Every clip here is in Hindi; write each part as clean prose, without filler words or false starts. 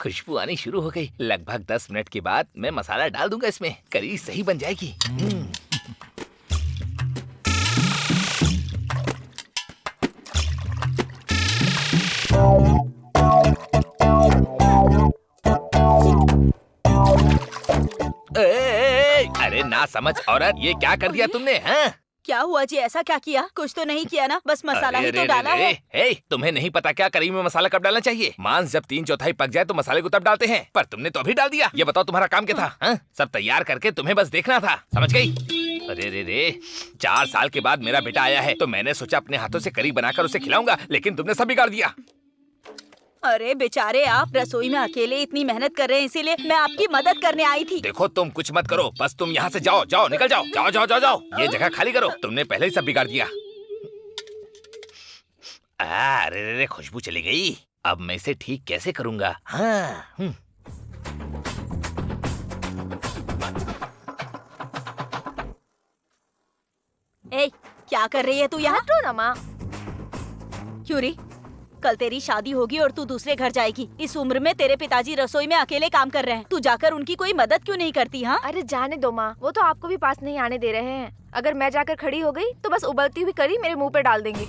खुशबू आनी शुरू हो गई। लगभग 10 मिनट के बाद मैं मसाला डाल दूंगा इसमें। करी सही बन जाएगी। अरे ना समझ औरत, ये क्या कर दिया तुमने? हाँ? क्या हुआ जी? ऐसा क्या किया? कुछ तो नहीं किया ना, बस मसाला ही तो डाला है। तुम्हें नहीं पता क्या करी में मसाला कब डालना चाहिए? मांस जब 3/4 पक जाए तो मसाले को तब डालते हैं, पर तुमने तो अभी डाल दिया। ये बताओ तुम्हारा काम क्या था? हाँ? सब तैयार करके तुम्हें बस देखना था, समझ गई? अरे रे रे, 4 साल के बाद मेरा बेटा आया है तो मैंने सोचा अपने हाथों से करी बनाकर उसे खिलाऊंगा, लेकिन तुमने सब बिगाड़ दिया। अरे बेचारे, आप रसोई में अकेले इतनी मेहनत कर रहे हैं, इसीलिए मैं आपकी मदद करने आई थी। देखो तुम कुछ मत करो, बस तुम यहाँ से जाओ, जाओ, निकल जाओ, जाओ जाओ जाओ जाओ। ये जगह खाली करो, तुमने पहले ही सब बिगाड़ दिया। अरे रे रे, खुशबू चली गई। अब मैं इसे ठीक कैसे करूँगा? हाँ। ए, क्या कर रही है तू यहाँ? हटो ना माँ। क्यों री? कल तेरी शादी होगी और तू दूसरे घर जाएगी। इस उम्र में तेरे पिताजी रसोई में अकेले काम कर रहे हैं, तू जाकर उनकी कोई मदद क्यों नहीं करती? हाँ, अरे जाने दो माँ, वो तो आपको भी पास नहीं आने दे रहे हैं। अगर मैं जाकर खड़ी हो गई तो बस उबलती हुई करी मेरे मुंह पे डाल देंगे।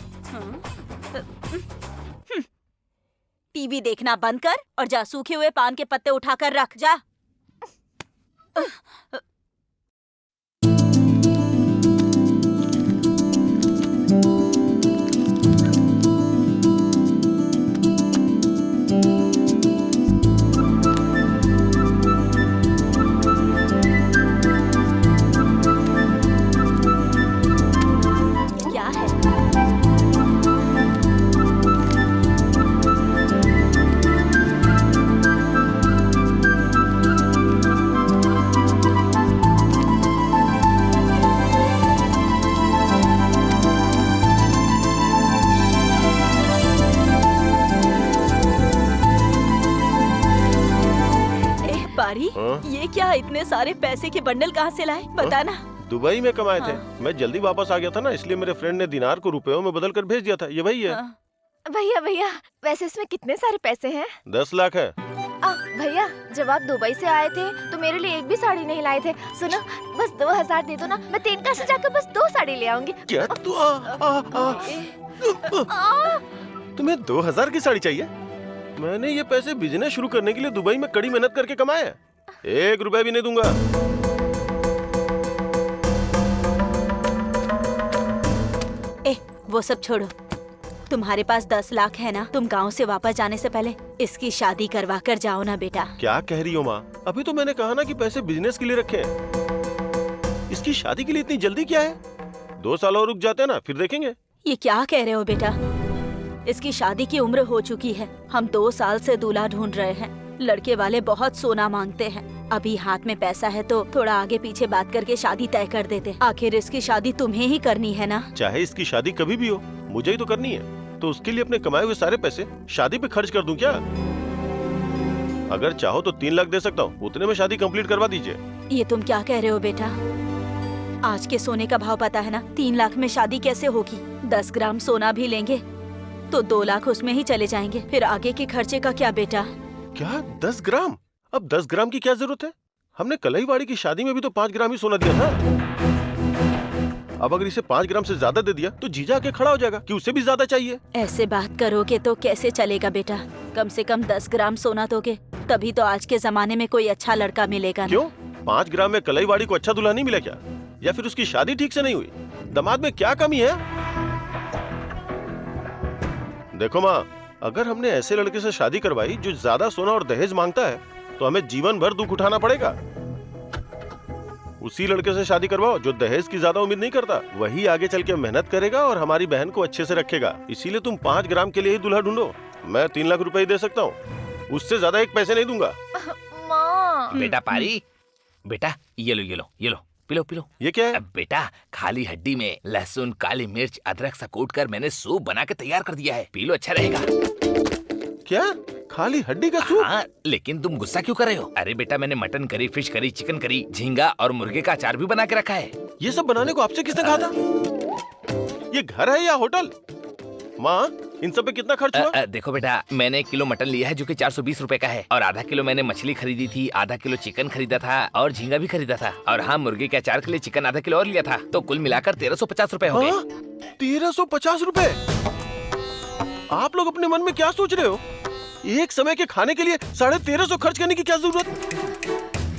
टीवी देखना बंद कर और जा सूखे हुए पान के पत्ते उठाकर रख जा। क्या है? पारी, ये क्या इतने सारे पैसे के बंडल कहाँ से लाए? बता ना। दुबई में कमाए थे। हाँ। मैं जल्दी वापस आ गया था ना, इसलिए मेरे फ्रेंड ने दिनार को रुपयों में बदल कर भेज दिया था। ये वही है। हाँ। भैया भैया, वैसे इसमें कितने सारे पैसे हैं? 10 लाख है। भैया, जब आप दुबई से आए थे तो मेरे लिए एक भी साड़ी नहीं लाए थे। सुनो, बस 2000 दे दो ना, मैं तेनका से जाकर बस 2 साड़ी ले आऊंगी। क्या तू तुम्हें 2000 की साड़ी चाहिए? मैंने ये पैसे बिजनेस शुरू करने के लिए दुबई में कड़ी मेहनत करके कमाए हैं। 1 रुपया भी नहीं दूंगा। वो सब छोड़ो, तुम्हारे पास 10 लाख है ना? तुम गांव से वापस जाने से पहले इसकी शादी करवा कर जाओ ना बेटा। क्या कह रही हो माँ? अभी तो मैंने कहा ना कि पैसे बिजनेस के लिए रखे हैं। इसकी शादी के लिए इतनी जल्दी क्या है? 2 साल और रुक जाते हैं ना, फिर देखेंगे। ये क्या कह रहे हो बेटा? इसकी शादी की उम्र हो चुकी है। हम 2 साल से दूल्हा ढूंढ रहे हैं। लड़के वाले बहुत सोना मांगते हैं। अभी हाथ में पैसा है तो थोड़ा आगे पीछे बात करके शादी तय कर देते। आखिर इसकी शादी तुम्हें ही करनी है ना? चाहे इसकी शादी कभी भी हो, मुझे ही तो करनी है। तो उसके लिए अपने कमाए हुए सारे पैसे शादी पे खर्च कर दूं क्या? अगर चाहो तो 3 लाख दे सकता हूँ, उतने में शादी कंप्लीट करवा दीजिए। ये तुम क्या कह रहे हो बेटा? आज के सोने का भाव पता है ना? 3 लाख में शादी कैसे होगी? 10 ग्राम सोना भी लेंगे तो 2 लाख उसमें ही चले जाएंगे। फिर आगे के खर्चे का क्या बेटा? क्या 10 ग्राम? अब 10 ग्राम की क्या जरूरत है? हमने कलईवाड़ी की शादी में भी तो 5 ग्राम ही सोना दिया था। अब अगर इसे 5 ग्राम से ज्यादा दे दिया तो जीजा आके खड़ा हो जाएगा कि उसे भी ज्यादा चाहिए। ऐसे बात करोगे तो कैसे चलेगा बेटा? कम से कम 10 ग्राम सोना दोगे, तभी तो आज के जमाने में कोई अच्छा लड़का मिलेगा ना। क्यों? 5 ग्राम में कलईवाड़ी को अच्छा दूल्हा नहीं मिला क्या? या फिर उसकी शादी ठीक से नहीं हुई? दामाद में क्या कमी है? देखो माँ, अगर हमने ऐसे लड़के से शादी करवाई जो ज्यादा सोना और दहेज मांगता है तो हमें जीवन भर दुख उठाना पड़ेगा। उसी लड़के से शादी करवाओ जो दहेज की ज्यादा उम्मीद नहीं करता। वही आगे चल के मेहनत करेगा और हमारी बहन को अच्छे से रखेगा। इसीलिए तुम 5 ग्राम के लिए ही दूल्हा ढूंढो। मैं 3 लाख रुपए ही दे सकता हूँ, उससे ज्यादा एक पैसे नहीं दूंगा। माँ। बेटा पारी, बेटा ये लो ये लो ये लो, पिलो पिलो। ये क्या है? अब बेटा, खाली हड्डी में लहसुन, काली मिर्च, अदरक सा कूट कर मैंने सूप बना के तैयार कर दिया है। पी लो, अच्छा रहेगा। क्या? खाली हड्डी का सूप? हाँ, लेकिन तुम गुस्सा क्यों कर रहे हो? अरे बेटा, मैंने mutton curry, fish curry, chicken curry, झींगा और मुर्गे का अचार भी बना के रखा है। ये सब बनाने को आपसे किसने कहा था? ये घर है या होटल? माँ, इन सब पे कितना खर्च हुआ? देखो बेटा, मैंने 1 किलो मटन लिया है जो कि 420 रुपए का है, और आधा किलो मैंने मछली खरीदी थी, आधा किलो चिकन खरीदा था और झींगा भी खरीदा था, और हाँ, मुर्गे के अचार के लिए चिकन आधा किलो और लिया था, तो कुल मिलाकर 1350 रुपए हो गए। 1350 रुपए? आप लोग अपने मन में क्या सोच रहे हो? एक समय के खाने के लिए 1350 खर्च करने की क्या जरूरत?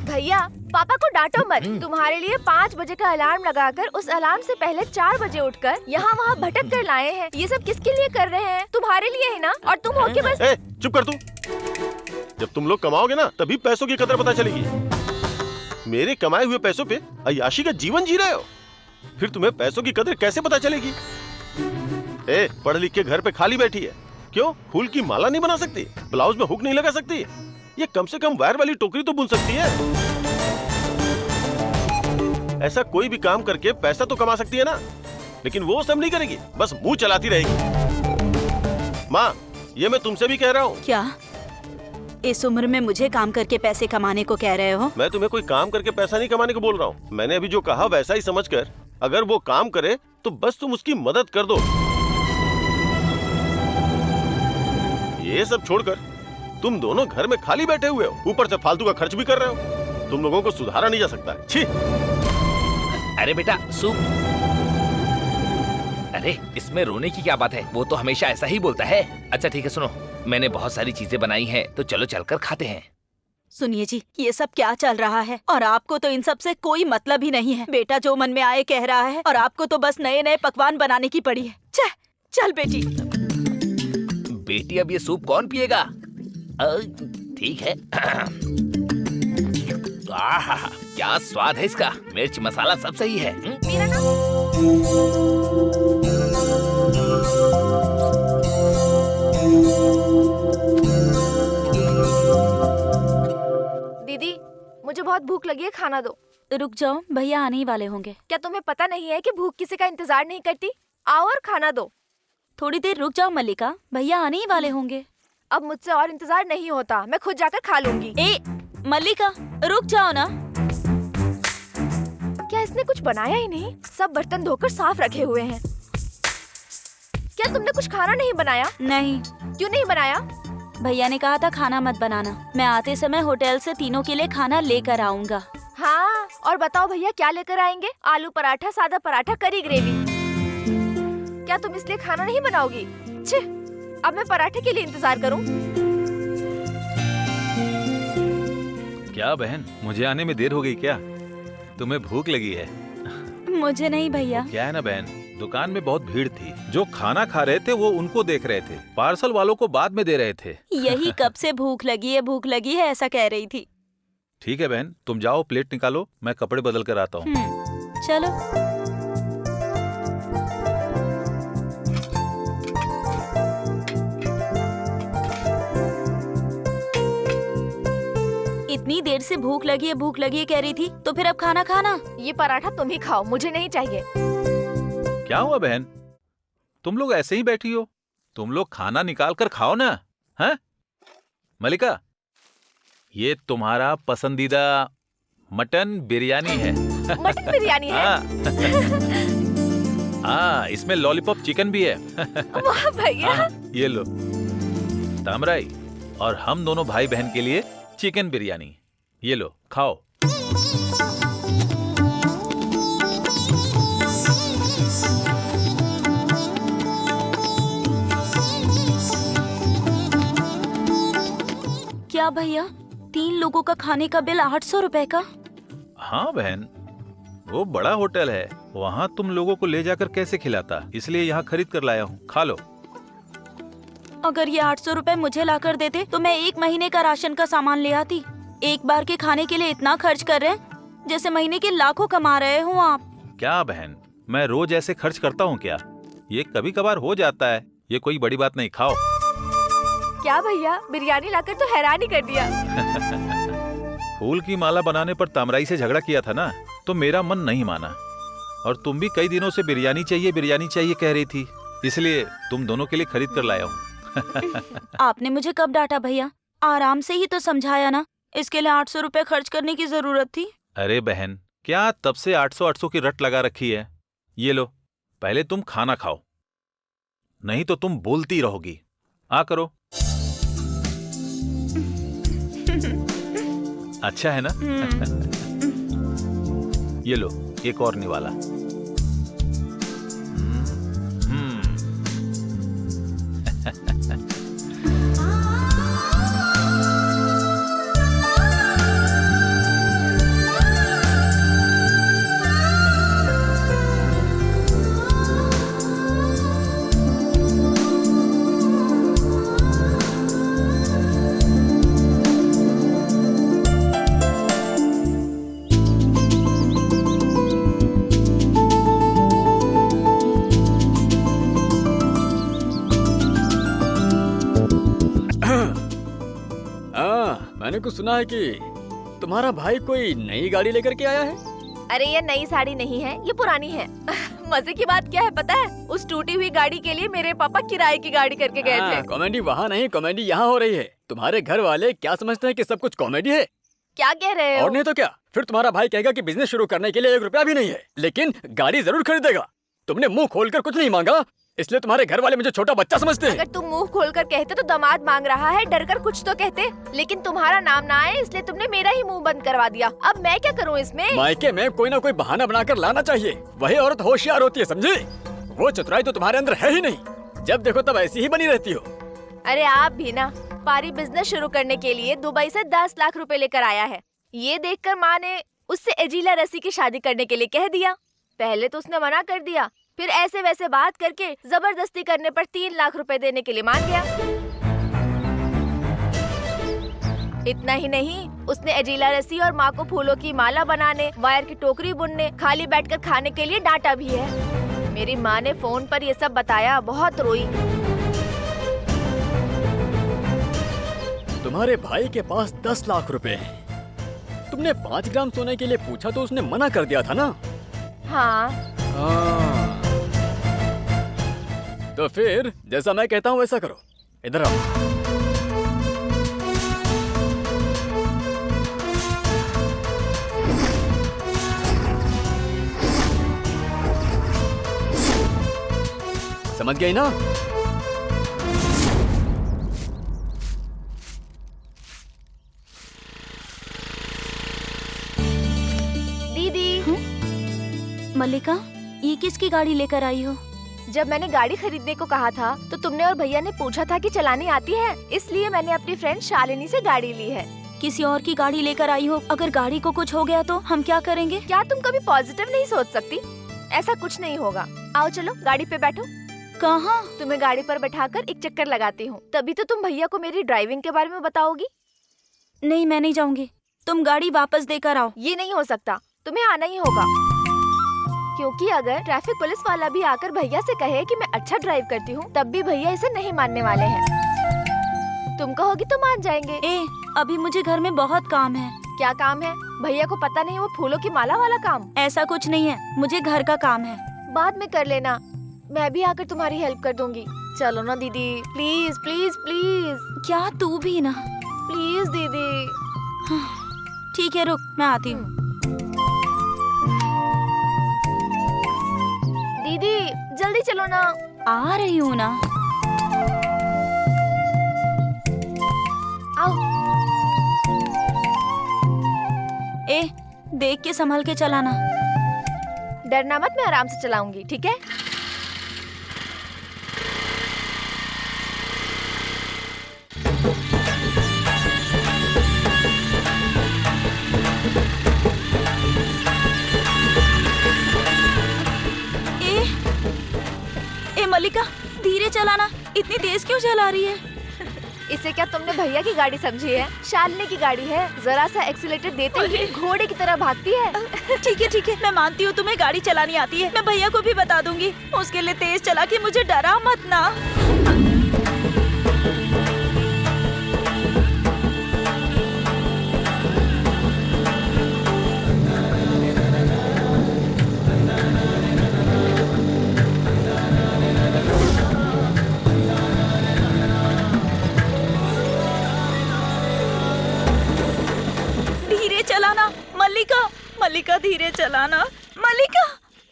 भैया पापा को डांटो मत। तुम्हारे लिए 5 बजे का अलार्म लगाकर उस अलार्म से पहले 4 बजे उठकर यहाँ वहाँ भटक कर लाए हैं। ये सब किसके लिए कर रहे हैं? तुम्हारे लिए है ना? और तुम हो के बस। चुप कर तू। जब तुम लोग कमाओगे ना तभी पैसों की कदर पता चलेगी। मेरे कमाए हुए पैसों पे अय्याशी का जीवन जी रहे हो, फिर तुम्हें पैसों की कदर कैसे पता चलेगी? पढ़ लिख के घर पे खाली बैठी है, क्यों? फूल की माला नहीं बना सकती? ब्लाउज में हुक नहीं लगा सकती? ये कम से कम वायर वाली टोकरी तो बुन सकती है। ऐसा कोई भी काम करके पैसा तो कमा सकती है ना, लेकिन वो सब नहीं करेगी, बस मुंह चलाती रहेगी। माँ, ये मैं तुमसे भी कह रहा हूँ। क्या इस उम्र में मुझे काम करके पैसे कमाने को कह रहे हो? मैं तुम्हें कोई काम करके पैसा नहीं कमाने को बोल रहा हूँ। मैंने अभी जो कहा वैसा ही समझकर, अगर वो काम करे तो बस तुम उसकी मदद कर दो। ये सब छोड़कर तुम दोनों घर में खाली बैठे हुए हो, ऊपर से फालतू का खर्च भी कर रहे हो। तुम लोगों को सुधारा नहीं जा सकता। छी! अरे बेटा सूप, अरे इसमें रोने की क्या बात है? वो तो हमेशा ऐसा ही बोलता है। अच्छा ठीक है, सुनो, मैंने बहुत सारी चीजें बनाई हैं, तो चलो चलकर खाते हैं। सुनिए जी, ये सब क्या चल रहा है? और आपको तो इन सब से कोई मतलब ही नहीं है। बेटा जो मन में आए कह रहा है और आपको तो बस नए नए पकवान बनाने की पड़ी है। चल बेटी। बेटी, अब ये सूप कौन पिएगा? ठीक है। आहा, क्या स्वाद है इसका, मिर्च मसाला सब सही है। मेरा ना दीदी, मुझे बहुत भूख लगी है, खाना दो। रुक जाओ, भैया आने ही वाले होंगे। क्या तुम्हें पता नहीं है कि भूख किसी का इंतजार नहीं करती? आओ और खाना दो। थोड़ी देर रुक जाओ मल्लिका, भैया आने ही वाले होंगे। अब मुझसे और इंतजार नहीं होता, मैं खुद जाकर खा लूंगी। मल्लिका रुक जाओ ना। क्या इसने कुछ बनाया ही नहीं? सब बर्तन धोकर साफ रखे हुए हैं। क्या तुमने कुछ खाना नहीं बनाया? नहीं। क्यों नहीं बनाया? भैया ने कहा था खाना मत बनाना। मैं आते समय होटल से तीनों के लिए खाना लेकर आऊंगा। हाँ, और बताओ भैया क्या लेकर आएंगे? आलू पराठा, सादा पराठा, करी ग्रेवी। क्या तुम इसलिए खाना नहीं बनाओगी? छी, अब मैं पराठे के लिए इंतजार करूं? क्या बहन, मुझे आने में देर हो गई क्या? तुम्हें भूख लगी है? मुझे नहीं भैया। क्या है ना बहन, दुकान में बहुत भीड़ थी। जो खाना खा रहे थे वो उनको देख रहे थे, पार्सल वालों को बाद में दे रहे थे। यही कब से भूख लगी है ऐसा कह रही थी। ठीक है बहन, तुम जाओ प्लेट निकालो, मैं कपड़े बदल कर आता हूँ। चलो। इतनी देर से भूख लगी है कह रही थी, तो फिर अब खाना खाना। ये पराठा तुम ही खाओ, मुझे नहीं चाहिए। क्या हुआ बहन, तुम लोग ऐसे ही बैठी हो? तुम लोग खाना निकाल कर खाओ ना। हैं मल्लिका, ये तुम्हारा पसंदीदा मटन बिरयानी है। मटन बिरयानी है? हाँ, इसमें लॉलीपॉप चिकन भी है। वाह भैया। ये लो तामराई, और हम दोनों भाई बहन के लिए चिकन बिरयानी। ये लो खाओ। क्या भैया, 3 लोगों का खाने का बिल 800 रुपए का? हाँ बहन, वो बड़ा होटल है, वहाँ तुम लोगों को ले जाकर कैसे खिलाता, इसलिए यहाँ खरीद कर लाया हूँ, खा लो। अगर ये 800 रुपए मुझे लाकर देते तो मैं 1 महीने का राशन का सामान ले आती। एक बार के खाने के लिए इतना खर्च कर रहे हैं जैसे महीने के लाखों कमा रहे हो आप। क्या बहन, मैं रोज ऐसे खर्च करता हूँ क्या? ये कभी कभार हो जाता है, ये कोई बड़ी बात नहीं, खाओ। क्या भैया, बिरयानी लाकर तो हैरान ही कर दिया। फूल की माला बनाने पर तामराई से झगड़ा किया था ना, तो मेरा मन नहीं माना, और तुम भी कई दिनों से बिरयानी चाहिए कह रही थी, इसलिए तुम दोनों के लिए खरीद कर लाया हूँ। आपने मुझे कब डांटा भैया? आराम से ही तो समझाया ना, इसके लिए 800 रुपए खर्च करने की जरूरत थी। अरे बहन, क्या तब से 800 की रट लगा रखी है? ये लो, पहले तुम खाना खाओ। नहीं तो तुम बोलती रहोगी। आ करो। अच्छा है ना? ये लो, एक और निवाला। मैंने कुछ सुना है कि तुम्हारा भाई कोई नई गाड़ी लेकर के आया है। अरे ये नई साड़ी नहीं है, ये पुरानी है। मजे की बात क्या है पता है? उस टूटी हुई गाड़ी के लिए मेरे पापा किराए की गाड़ी करके गए थे। कॉमेडी वहाँ नहीं, कॉमेडी यहाँ हो रही है। तुम्हारे घर वाले क्या समझते हैं कि सब कुछ कॉमेडी है? क्या कह रहे हो? और नहीं तो क्या, फिर तुम्हारा भाई कहेगा कि बिजनेस शुरू करने के लिए 1 रुपया भी नहीं है, लेकिन गाड़ी जरूर खरीदेगा। तुमने मुंह खोलकर कुछ नहीं मांगा, इसलिए तुम्हारे घर वाले मुझे छोटा बच्चा समझते हैं। अगर तुम मुंह खोलकर कहते तो दामाद मांग रहा है, डर कर कुछ तो कहते। लेकिन तुम्हारा नाम ना आए इसलिए तुमने मेरा ही मुंह बंद करवा दिया। अब मैं क्या करूं इसमें? मायके में कोई ना कोई बहाना बनाकर लाना चाहिए, वही औरत होशियार होती है, समझी? वो चतुराई तो तुम्हारे अंदर है ही नहीं, जब देखो तब ऐसी ही बनी रहती हो। अरे आप भी ना, पारी बिजनेस शुरू करने के लिए दुबई से 10 लाख रुपए लेकर आया है। ये देखकर माँ ने उससे एजीला रसी की शादी करने के लिए कह दिया। पहले तो उसने मना कर दिया, फिर ऐसे वैसे बात करके जबरदस्ती करने पर 3 लाख रुपए देने के लिए मान गया। इतना ही नहीं, उसने एजीला रसी और माँ को फूलों की माला बनाने, वायर की टोकरी बुनने, खाली बैठकर खाने के लिए डांटा भी है। मेरी माँ ने फोन पर ये सब बताया, बहुत रोई। तुम्हारे भाई के पास 10 लाख रुपए हैं। तुमने 5 ग्राम सोने के लिए पूछा तो उसने मना कर दिया था ना? हाँ। तो फिर जैसा मैं कहता हूँ वैसा करो। इधर आओ। समझ गई ना? दीदी। मल्लिका, ये किसकी गाड़ी लेकर आई हो? जब मैंने गाड़ी खरीदने को कहा था तो तुमने और भैया ने पूछा था कि चलानी आती है, इसलिए मैंने अपनी फ्रेंड शालिनी से गाड़ी ली है। किसी और की गाड़ी लेकर आई हो, अगर गाड़ी को कुछ हो गया तो हम क्या करेंगे? क्या तुम कभी पॉजिटिव नहीं सोच सकती? ऐसा कुछ नहीं होगा। आओ चलो गाड़ी पे बैठो। कहाँ? तुम्हें गाड़ी पर बैठाकर एक चक्कर लगाती हूँ, तभी तो तुम भैया को मेरी ड्राइविंग के बारे में बताओगी। नहीं, मैं नहीं जाऊंगी। तुम गाड़ी वापस देकर आओ। ये नहीं हो सकता, तुम्हें आना ही होगा, क्योंकि अगर ट्रैफिक पुलिस वाला भी आकर भैया से कहे कि मैं अच्छा ड्राइव करती हूँ, तब भी भैया इसे नहीं मानने वाले हैं। तुम कहोगी तो मान जाएंगे। अभी मुझे घर में बहुत काम है। क्या काम है? भैया को पता नहीं वो फूलों की माला वाला काम? ऐसा कुछ नहीं है, मुझे घर का काम है। बाद में कर लेना, मैं भी आकर तुम्हारी हेल्प कर दूंगी। चलो ना दीदी, प्लीज प्लीज प्लीज। क्या तू भी ना? प्लीज दीदी। ठीक है, रुक, मैं आती हूँ। दीदी जल्दी चलो ना। आ रही हूँ ना। आओ। देख के संभल के चलाना। डरना मत, मैं आराम से चलाऊंगी, ठीक है? मल्लिका, धीरे चलाना। इतनी तेज क्यों चला रही है? इसे क्या तुमने भैया की गाड़ी समझी है? शालिनी की गाड़ी है। जरा सा एक्सीलेटर देते ही घोड़े की तरह भागती है। ठीक है, मैं मानती हूँ तुम्हें गाड़ी चलानी आती है। मैं भैया को भी बता दूंगी, उसके लिए तेज चला के मुझे डरा मत ना। मल्लिका, धीरे चलाना। मल्लिका,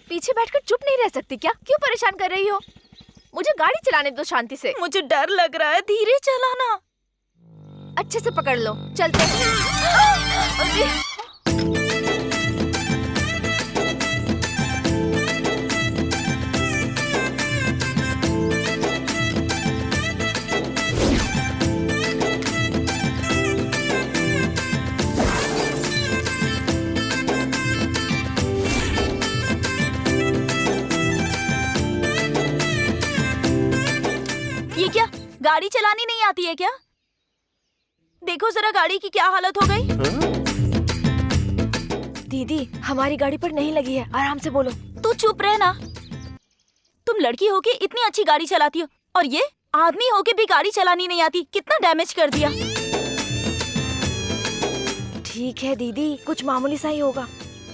पीछे बैठकर चुप नहीं रह सकती क्या? क्यों परेशान कर रही हो? मुझे गाड़ी चलाने दो शांति से। मुझे डर लग रहा है, धीरे चलाना। अच्छे से पकड़ लो, चलते हैं। ये क्या, गाड़ी चलानी नहीं आती है क्या? देखो जरा गाड़ी की क्या हालत हो गई। दीदी, हमारी गाड़ी पर नहीं लगी है, आराम से बोलो। तू चुप रह ना। तुम लड़की होके इतनी अच्छी गाड़ी चलाती हो और ये आदमी होके भी गाड़ी चलानी नहीं आती। कितना डैमेज कर दिया। ठीक है दीदी, कुछ मामूली सा ही होगा।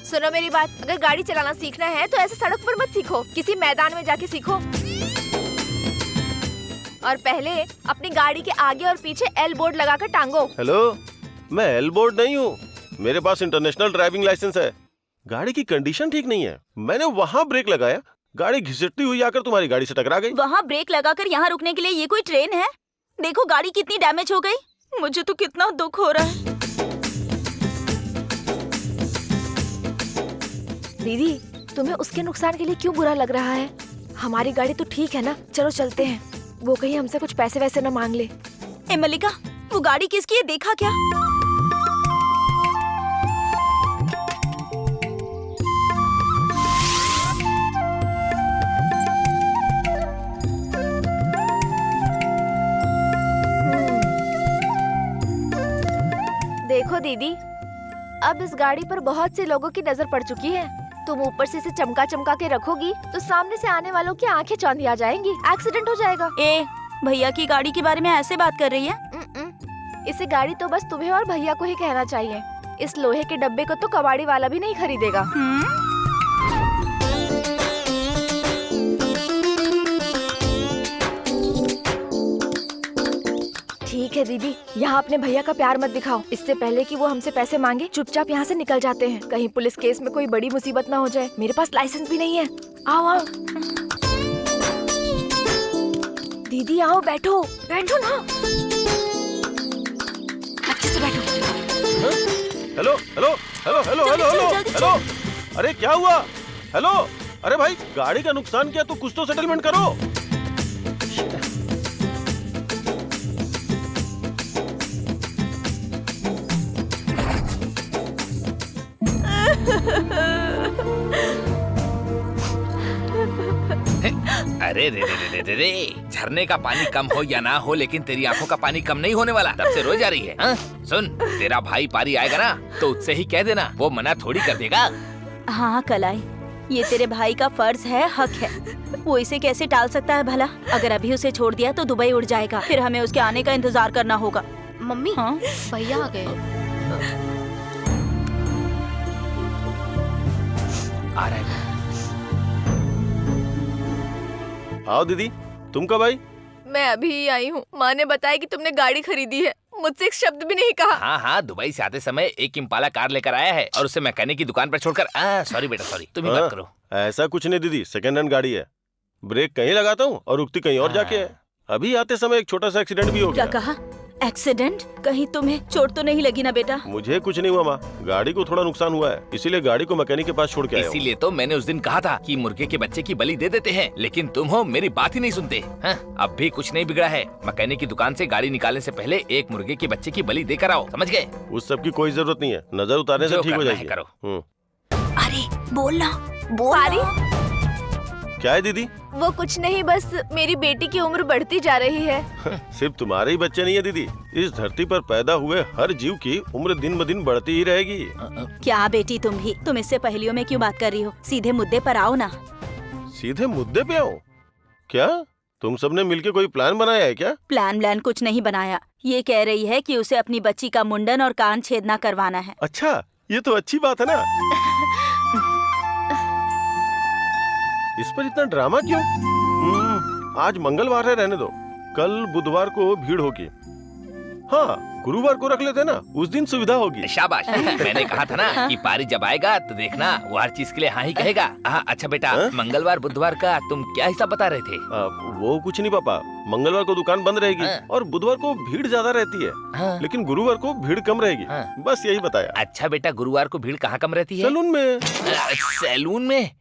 सुनो मेरी बात, अगर गाड़ी चलाना सीखना है तो ऐसे सड़क पर मत सीखो, किसी मैदान में जाके सीखो। और पहले अपनी गाड़ी के आगे और पीछे एल बोर्ड लगाकर टांगो। हेलो, मैं एल बोर्ड नहीं हूँ, मेरे पास इंटरनेशनल ड्राइविंग लाइसेंस है। गाड़ी की कंडीशन ठीक नहीं है, मैंने वहाँ ब्रेक लगाया, गाड़ी घिसटती हुई आकर तुम्हारी गाड़ी से टकरा गई। वहाँ ब्रेक लगाकर यहाँ रुकने के लिए ये कोई ट्रेन है? देखो गाड़ी कितनी डैमेज हो गई। मुझे तो कितना दुख हो रहा है। दीदी, तुम्हें उसके नुकसान के लिए क्यों बुरा लग रहा है? हमारी गाड़ी तो ठीक है ना, चलो चलते हैं। वो कहीं हमसे कुछ पैसे वैसे न मांग ले। ए मल्लिका, वो गाड़ी किसकी है, देखा क्या? देखो दीदी, अब इस गाड़ी पर बहुत से लोगों की नजर पड़ चुकी है। तुम ऊपर से इसे चमका चमका के रखोगी तो सामने से आने वालों की आंखें चौंधी आ जाएंगी, एक्सीडेंट हो जाएगा। ए, भैया की गाड़ी के बारे में ऐसे बात कर रही है? इसे गाड़ी तो बस तुम्हें और भैया को ही कहना चाहिए। इस लोहे के डब्बे को तो कबाड़ी वाला भी नहीं खरीदेगा। ठीक है दीदी, यहाँ अपने भैया का प्यार मत दिखाओ। इससे पहले कि वो हमसे पैसे मांगे, चुपचाप यहाँ से निकल जाते हैं। कहीं पुलिस केस में कोई बड़ी मुसीबत ना हो जाए। मेरे पास लाइसेंस भी नहीं है। आओ आओ दीदी, आओ, बैठो बैठो ना, अच्छे से बैठो। Hello hello hello hello hello hello hello, अरे क्या हुआ? हेलो, अरे भाई गाड़ी का नुकसान किया तो कुछ तो सेटलमेंट करो। अरे रे रे रे रे रे, झरने का पानी कम हो या ना हो, लेकिन तेरी आंखों का पानी कम नहीं होने वाला। तब से रोज जा रही है। हाँ? सुन, तेरा भाई पारी आएगा ना तो उससे ही कह देना, वो मना थोड़ी कर देगा। हाँ कलाई, ये तेरे भाई का फर्ज है, हक है। वो इसे कैसे टाल सकता है भला? अगर अभी उसे छोड़ दिया तो दुबई उड़ जाएगा, फिर हमें उसके आने का इंतजार करना होगा। मम्मी, हाँ? भैया आ गए। आ रहा है। आओ दीदी, तुम कब आई? मैं अभी ही आई हूँ। माँ ने बताया कि तुमने गाड़ी खरीदी है, मुझसे एक शब्द भी नहीं कहा। हाँ हाँ, दुबई से आते समय एक इम्पाला कार लेकर आया है और उसे मैकेनिक की दुकान पर छोड़कर। सॉरी बेटा सॉरी, तुम ही बात करो। ऐसा कुछ नहीं दीदी, सेकंड हैंड गाड़ी है। ब्रेक कहीं लगाता हूँ और रुकती कहीं और जाके है। अभी आते समय एक छोटा सा एक्सीडेंट भी हो क्या गया। कहा? एक्सीडेंट? कहीं तुम्हें चोट तो नहीं लगी ना बेटा? मुझे कुछ नहीं हुआ माँ, गाड़ी को थोड़ा नुकसान हुआ है, इसीलिए गाड़ी को मैकेनिक के पास छोड़ के आया हूँ। इसीलिए तो मैंने उस दिन कहा था कि मुर्गे के बच्चे की बलि दे देते हैं, लेकिन तुम हो मेरी बात ही नहीं सुनते। हाँ? अब भी कुछ नहीं बिगड़ा है। मैकेनिक की दुकान से गाड़ी निकालने से पहले एक मुर्गे के बच्चे की बलि देकर आओ, समझ गए? उस सब की कोई जरूरत नहीं है, नजर उतारने से जो ठीक हो करना है जाएगी। करो। अरे बोलना, पारी, क्या है दीदी? वो कुछ नहीं, बस मेरी बेटी की उम्र बढ़ती जा रही है। सिर्फ तुम्हारे ही बच्चे नहीं है दीदी, इस धरती पर पैदा हुए हर जीव की उम्र दिन ब दिन बढ़ती ही रहेगी। क्या बेटी तुम भी? तुम इससे पहेलियों में क्यों बात कर रही हो? सीधे मुद्दे पर आओ ना। सीधे मुद्दे पे आओ। क्या तुम सबने मिलके कोई प्लान बनाया है क्या? प्लान कुछ नहीं बनाया। ये कह रही है कि उसे अपनी बच्ची का मुंडन और कान छेदना करवाना है। अच्छा, ये तो अच्छी बात है ना। इस पर इतना ड्रामा क्यों? आज मंगलवार है, रहने दो, कल बुधवार को भीड़ होगी। हाँ, गुरुवार को रख लेते ना, उस दिन सुविधा होगी। शाबाश। मैंने कहा था ना कि पारी जब आएगा तो देखना वो हर चीज के लिए हाँ ही कहेगा। अच्छा बेटा, मंगलवार बुधवार का तुम क्या हिसाब बता रहे थे? वो कुछ नहीं पापा, मंगलवार को दुकान बंद रहेगी और बुधवार को भीड़ ज्यादा रहती है, लेकिन गुरुवार को भीड़ कम रहेगी, बस यही बताया। अच्छा बेटा, गुरुवार को भीड़ कहाँ कम रहती है? सैलून में। सैलून में?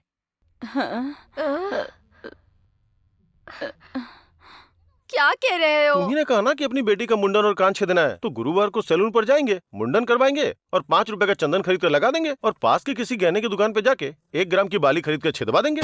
क्या कह रहे हो? तुम्ही ने कहा ना कि अपनी बेटी का मुंडन और कान छेदना है, तो गुरुवार को सैलून पर जाएंगे, मुंडन करवाएंगे और 5 रुपए का चंदन खरीद कर लगा देंगे और पास के किसी गहने की दुकान पे जाके 1 ग्राम की बाली खरीद कर छिदवा देंगे।